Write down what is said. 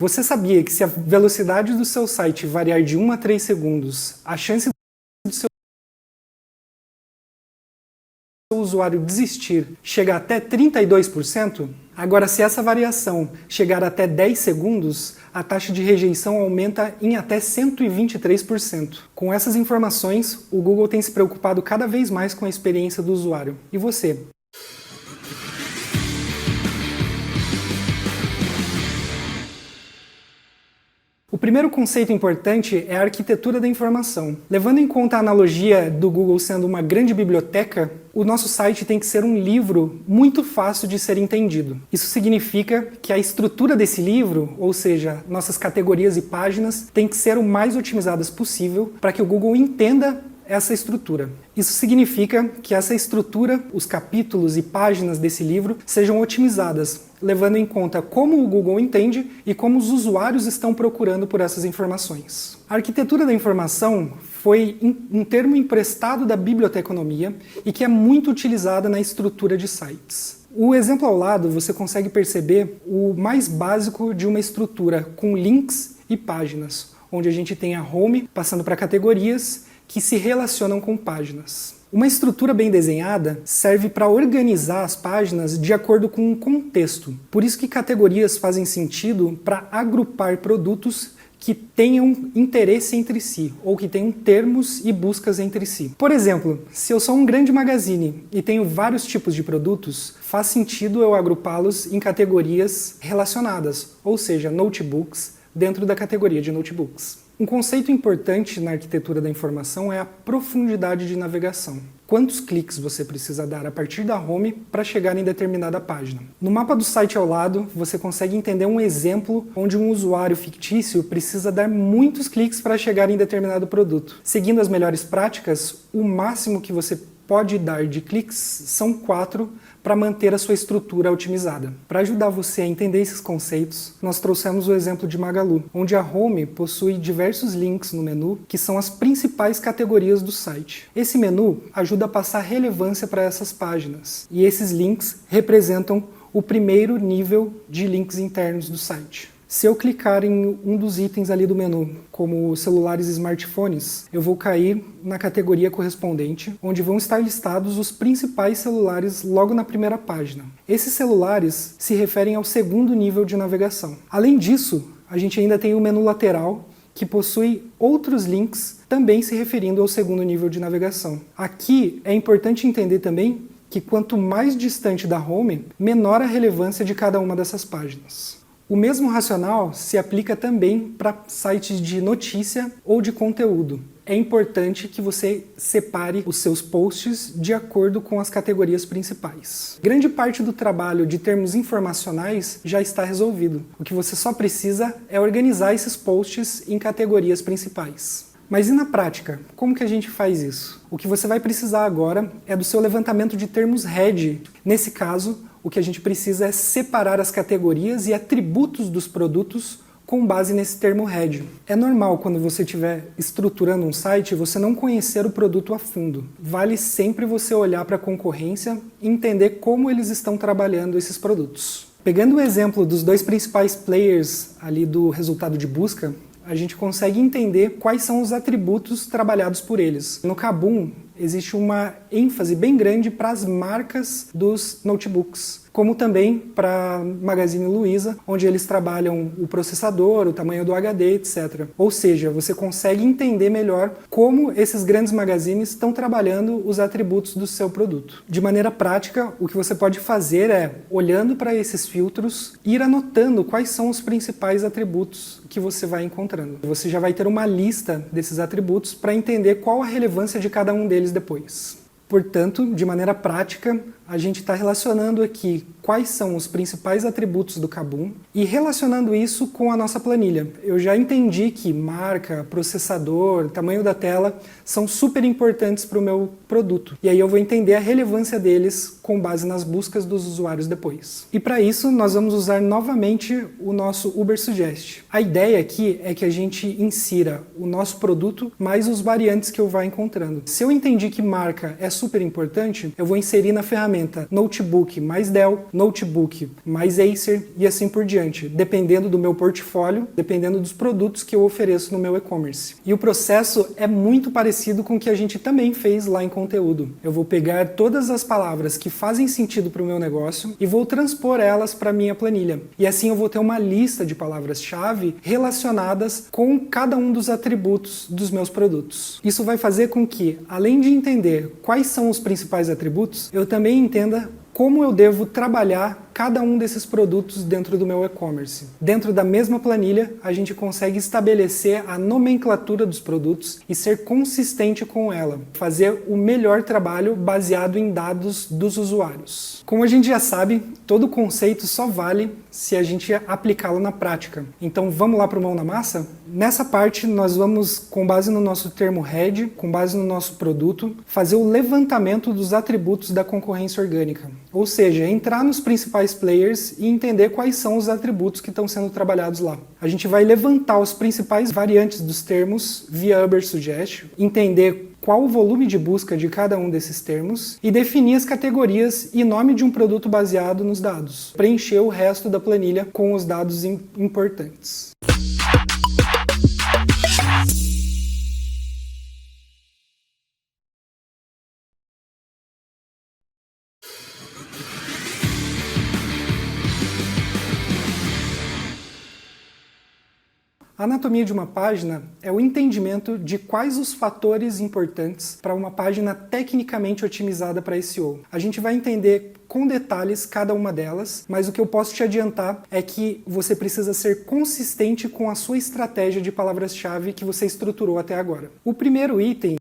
Você sabia que se a velocidade do seu site variar de 1 a 3 segundos, a chance do seu usuário desistir chega até 32%? Agora, se essa variação chegar até 10 segundos, a taxa de rejeição aumenta em até 123%. Com essas informações, o Google tem se preocupado cada vez mais com a experiência do usuário. E você? O primeiro conceito importante é a arquitetura da informação. Levando em conta a analogia do Google sendo uma grande biblioteca, o nosso site tem que ser um livro muito fácil de ser entendido. Isso significa que a estrutura desse livro, ou seja, nossas categorias e páginas, tem que ser o mais otimizadas possível para que o Google entenda essa estrutura. Isso significa que essa estrutura, os capítulos e páginas desse livro, sejam otimizadas, levando em conta como o Google entende e como os usuários estão procurando por essas informações. A arquitetura da informação foi um termo emprestado da biblioteconomia e que é muito utilizada na estrutura de sites. O exemplo ao lado você consegue perceber o mais básico de uma estrutura com links e páginas, onde a gente tem a home passando para categorias que se relacionam com páginas. Uma estrutura bem desenhada serve para organizar as páginas de acordo com um contexto. Por isso que categorias fazem sentido para agrupar produtos que tenham interesse entre si, ou que tenham termos e buscas entre si. Por exemplo, se eu sou um grande magazine e tenho vários tipos de produtos, faz sentido eu agrupá-los em categorias relacionadas, ou seja, notebooks, dentro da categoria de notebooks. Um conceito importante na arquitetura da informação é a profundidade de navegação. Quantos cliques você precisa dar a partir da home para chegar em determinada página? No mapa do site ao lado, você consegue entender um exemplo onde um usuário fictício precisa dar muitos cliques para chegar em determinado produto. Seguindo as melhores práticas, o máximo que você pode dar de cliques são 4 para manter a sua estrutura otimizada. Para ajudar você a entender esses conceitos, nós trouxemos o exemplo de Magalu, onde a home possui diversos links no menu que são as principais categorias do site. Esse menu ajuda a passar relevância para essas páginas, e esses links representam o primeiro nível de links internos do site. Se eu clicar em um dos itens ali do menu, como celulares e smartphones, eu vou cair na categoria correspondente, onde vão estar listados os principais celulares logo na primeira página. Esses celulares se referem ao segundo nível de navegação. Além disso, a gente ainda tem o menu lateral, que possui outros links também se referindo ao segundo nível de navegação. Aqui é importante entender também que quanto mais distante da home, menor a relevância de cada uma dessas páginas. O mesmo racional se aplica também para sites de notícia ou de conteúdo. É importante que você separe os seus posts de acordo com as categorias principais. Grande parte do trabalho de termos informacionais já está resolvido. O que você só precisa é organizar esses posts em categorias principais. Mas e na prática? Como que a gente faz isso? O que você vai precisar agora é do seu levantamento de termos head. Nesse caso, o que a gente precisa é separar as categorias e atributos dos produtos com base nesse termo head. É normal quando você estiver estruturando um site você não conhecer o produto a fundo. Vale sempre você olhar para a concorrência e entender como eles estão trabalhando esses produtos. Pegando o exemplo dos dois principais players ali do resultado de busca, a gente consegue entender quais são os atributos trabalhados por eles. No Kabum, existe uma ênfase bem grande para as marcas dos notebooks, como também para Magazine Luiza, onde eles trabalham o processador, o tamanho do HD, etc. Ou seja, você consegue entender melhor como esses grandes magazines estão trabalhando os atributos do seu produto. De maneira prática, o que você pode fazer é, olhando para esses filtros, ir anotando quais são os principais atributos que você vai encontrando. Você já vai ter uma lista desses atributos para entender qual a relevância de cada um deles depois. Portanto, de maneira prática, a gente está relacionando aqui quais são os principais atributos do Kabum e relacionando isso com a nossa planilha. Eu já entendi que marca, processador, tamanho da tela são super importantes para o meu produto. E aí eu vou entender a relevância deles com base nas buscas dos usuários depois. E para isso, nós vamos usar novamente o nosso Ubersuggest. A ideia aqui é que a gente insira o nosso produto mais os variantes que eu vá encontrando. Se eu entendi que marca é super importante, eu vou inserir na ferramenta ferramenta notebook mais Dell, notebook mais Acer e assim por diante, dependendo do meu portfólio, dependendo dos produtos que eu ofereço no meu e-commerce. E o processo é muito parecido com o que a gente também fez lá em conteúdo. Eu vou pegar todas as palavras que fazem sentido para o meu negócio e vou transpor elas para a minha planilha. E assim eu vou ter uma lista de palavras-chave relacionadas com cada um dos atributos dos meus produtos. Isso vai fazer com que, além de entender quais são os principais atributos, eu também entenda como eu devo trabalhar cada um desses produtos dentro do meu e-commerce. Dentro da mesma planilha, a gente consegue estabelecer a nomenclatura dos produtos e ser consistente com ela, fazer o melhor trabalho baseado em dados dos usuários. Como a gente já sabe, todo conceito só vale se a gente aplicá-lo na prática. Então vamos lá para o mão na massa? Nessa parte nós vamos, com base no nosso termo head, com base no nosso produto, fazer o levantamento dos atributos da concorrência orgânica. Ou seja, entrar nos principais players e entender quais são os atributos que estão sendo trabalhados lá. A gente vai levantar os principais variantes dos termos via Ubersuggest, entender qual o volume de busca de cada um desses termos e definir as categorias e nome de um produto baseado nos dados. Preencher o resto da planilha com os dados importantes. A anatomia de uma página é o entendimento de quais os fatores importantes para uma página tecnicamente otimizada para SEO. A gente vai entender com detalhes cada uma delas, mas o que eu posso te adiantar é que você precisa ser consistente com a sua estratégia de palavras-chave que você estruturou até agora. O primeiro item